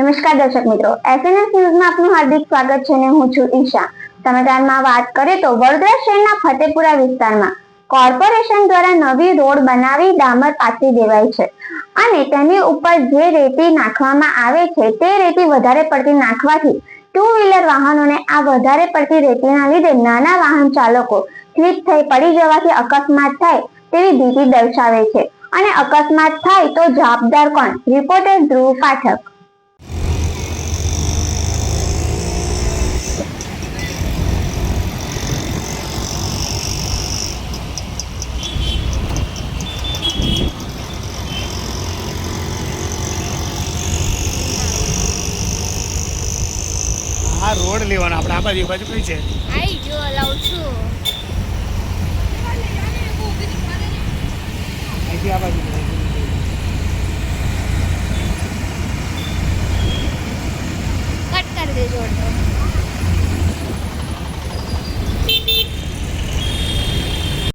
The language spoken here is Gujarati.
નમસ્કાર દર્શક મિત્રો, એસએનએસ ન્યૂઝમાં આપનું હાર્દિક સ્વાગત છે અને હું છું ઈશા। સમાચારમાં વાત કરીએ તો વડોદરા શહેરના ફતેપુરા વિસ્તારમાં કોર્પોરેશન દ્વારા નવી રોડ બનાવી ડામર પાથરી દેવાય છે અને તેની ઉપર જે રેતી નાખવામાં આવે છે તે રેતી વધારે પડતી નાખવાથી ટુ વ્હીલર વાહનોને આ વધારે પડતી રેતીના લીધે નાના વાહન ચાલકો સ્લીપ થઈ પડી જવાથી અકસ્માત થાય તેવી ભીતિ દર્શાવે છે અને અકસ્માત થાય તો જવાબદાર કોણ? રિપોર્ટર ધ્રુવ પાઠક। આ રોડ લેવાનો આપણે આ બાજુ કઈ છે? આઈ જો લાવ છું અહીંથી આ બાજુ કટ કરી દેજો તો